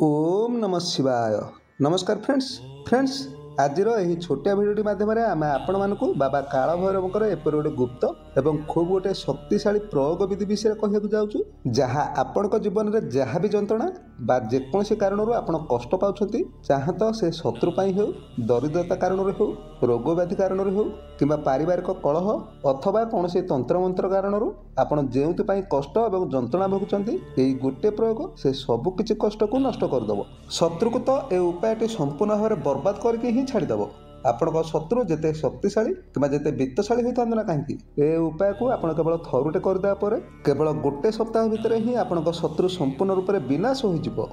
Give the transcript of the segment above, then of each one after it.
ओम नमः शिवाय। नमस्कार फ्रेंड्स आजिर यही छोटिया भिडियोटी माध्यम आम आपण मानक बाबा काल भैरवंकर एपर गोटे गुप्त एवं खूब गोटे शक्तिशाली प्रयोग विधि विषय कहूँ जाऊँ जहाँ आपण जीवन में जहाँ भी जंत्रणा बा जेकोसी कारण आप कष्ट पाँच चाहे तो से शत्रुपाई हो दरिद्रता कारण हो रोग व्याधि कारण हो कि पारिवारिक कलह अथवा कौन से तंत्रमंत्र कारण आपड़ जो कष्ट और जंत्रणा भोगुंट यही गोटे प्रयोग से सबकि कष्ट को नष्ट करदेव शत्रु को तो ये उपायटी संपूर्ण भाव में बर्बाद करके छाड़देव आपण शत्रु जिते शक्तिशाली कि जिते वित्तशाली होता ना कहीं ए उपाय को आप केवल थरुटे करदे केवल गोटे सप्ताह भितर ही आपण शत्रु संपूर्ण रूप से विनाश हो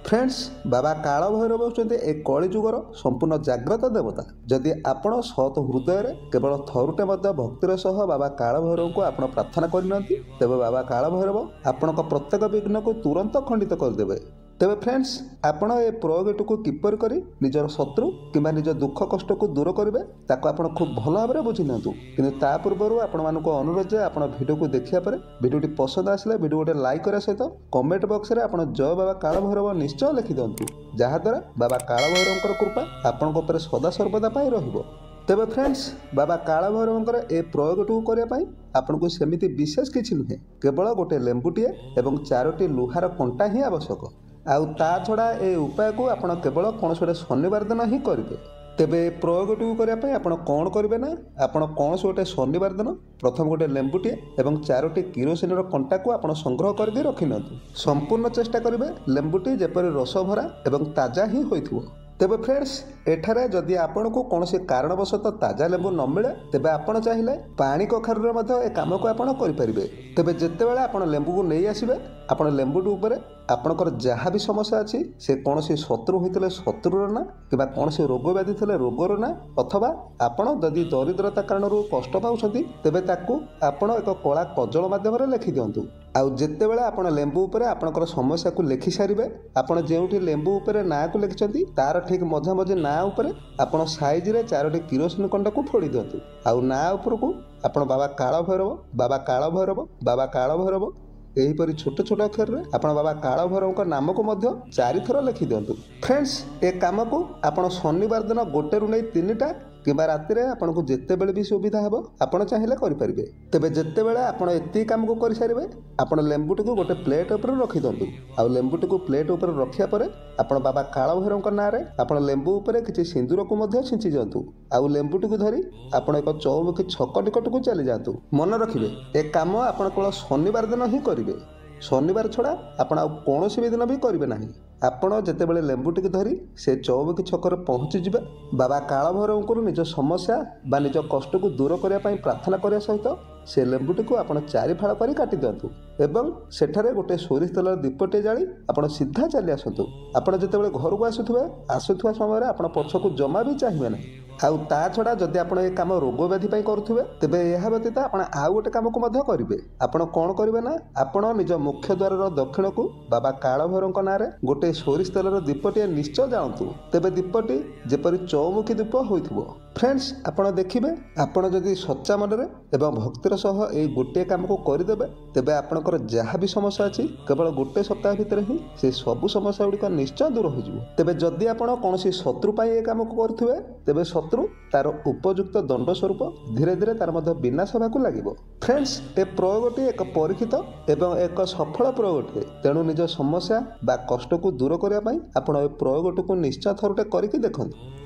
फ्रेंड्स बाबा काल भैरव होते एक कली जुगर संपूर्ण जाग्रत देवता जदि आपण सत हृदय केवल थरुटे भक्तिर सह बाबा काल भैरव को आप प्रार्थना करना तेज बाबा काल भैरव आपण प्रत्येक विघ्न को तुरंत खंडित करदे तेबे फ्रेंड्स आपण ए प्रयोगटी को किपर करी निजर शत्रु किंबा निज दुख कष्ट को दूर करेंगे ताको आपण खूब भल भाव में बुझी नियंतु किंतु ता पूर्व आपण मानक अनुरोध जे आपण वीडियो को देखिया पर वीडियोटी पसंद आसले वीडियो गोटे लाइक करा सहित कमेंट बॉक्स रे आपण जय बाबा काल भैरव निश्चय लिखि दियंतु जहा द्वारा बाबा काल भैरवंकर कृपा आपण ऊपर सदा सर्वदा पाई रहिबो। तेबे फ्रेंड्स बाबा काल भैरवंकर ए प्रयोगटी करने आपन को सेमिति विशेष किछि नुहे केवल गोटे लेंबुटीए एवं 4टी लुहार कंटा ही आवश्यक आउ ता छड़ा ए उपाय को आप केवल कौन गोटे शनिवार दिन ही करेंगे। तेबे प्रयोगटी करने आपड़ कौन करेंगे ना आपड़ कौन से गोटे शनिवार दिन प्रथम गोटे लेंबुटीए एवं 4टी किरोसिन कंटा को आप संग्रह करके रखि संपूर्ण चेष्टा करेंगे लेंबुटी जेपरी रस भरा एवं ताजा ही होइथिबो। तेबे फ्रेंड्स एठारे जदि आपण को कौन से कारणवशत ताजा लेंबू न मिले तेबे आपण चाहिए पानी कखारू ए काम को आपण करें। तेबे जिते बड़े आप लेंबू को नहीं आसबे आपण लेंबुटी उपर आपणकर जहाँ भी समस्या अच्छी से कौन सी शत्रु होते शत्रुर ना कि कौन से रोग व्याधि थे रोगर ना अथवा आपण जदि दरिद्रता कारण कष्ट पाँच तेबे ताकू आपण एक कला कजल मध्यम लिखि दिंतु आउ जिते बड़े आप लेंबू उपर आपणकर समस्या को लिखि सारे आपड़ जो लेंबू उपर ना को लिखिं तार ठीक मझा मझी ना उपर आपण साइज रे 4टी किरोसिन कंडा को फोड़ी दिंतु आउ ना उपर को आपण बाबा काल भैरव बाबा काल भैरव बाबा काल भैरव यहीपरि छोट छोट अक्षर में आप बाबा काल भैरव नाम को 4 थर लिखि दिंतु। फ्रेंड्स ए काम को आप शनिवार दिन गोटे रू नहीं 3टा कि राति आपन को जिते बड़े भी सुविधा हे आपड़ चाहिए करेंगे। तेबे जिते बड़े आपड़ एति काम को कर सारे आपड़ लेंबुटी को गोटे प्लेट उपर रखि दिंतु आउ लेंबुटी को प्लेट उपर रखिया पर आपड़ बाबा काल भैरव ना आपड़ लेंबू उपर किसी सिंदूर को छिंची दिंतु आउ लेंबुटी को धरी आपड़ एक चौमुखी छक निकट को चली जातु। मन रखिए ए काम आप केवल शनिवार दिन ही करेंगे शनिवार छड़ा आपड़ कौन भी दिन भी करेंगे ना आपण जिते बड़े लेंबुटी की धरी से चौमुखी छकर पहुँची जाए बाबा काल भैरव को निज समस्या बा निज कष्ट को दूर करने प्रार्थना करने सहित से लेंबुटी को आप 4 फाड़ कर काटी दिंतु एवं सेठारे गोटे सोरिष तेल दीपटे जाली आप सीधा चली आसतु आपड़ जिते बड़े घर को आसुवा समय आप पछ को जमा भी चाहिए ना आउ ता छड़ा जदि आप काम रोग व्याधि करुवे तेबे यह व्यतीत आप आउ गोटे काम को करेंगे आपड़ कौन करेंगे ना आपड़ निज मुख्य द्वार दक्षिण को बाबा काल भैरव ना गोटे सोरिष तेलर दीपटे निश्चय जातु तेबे दीपटी जेपरी चौमुखी दीप होइथिबो। फ्रेंड्स आपड़ देखिए आपड़ जदि सच्चा मनरे एवं भक्तिर सह ए गोटे काम को करदेवे तेबे आपणकर जहाँ भी समस्या अच्छी केवल गोटे सप्ताह भितर ही से सबु समस्या गुड़िक निश्चय दूर हो तेबे जदि आपड़ कौन शत्रु पाई काम को करुवे तेबे शत्रु तार उपयुक्त दंड स्वरूप धीरे धीरे तार विनाश होगा लगे। फ्रेंड्स ए प्रयोगटी एक परीक्षित एवं एक सफल प्रयोगटे तेणु निज समस्या बा कष्ट को दूर करने आप प्रयोगटी को निश्चय थरुटे करके देखते।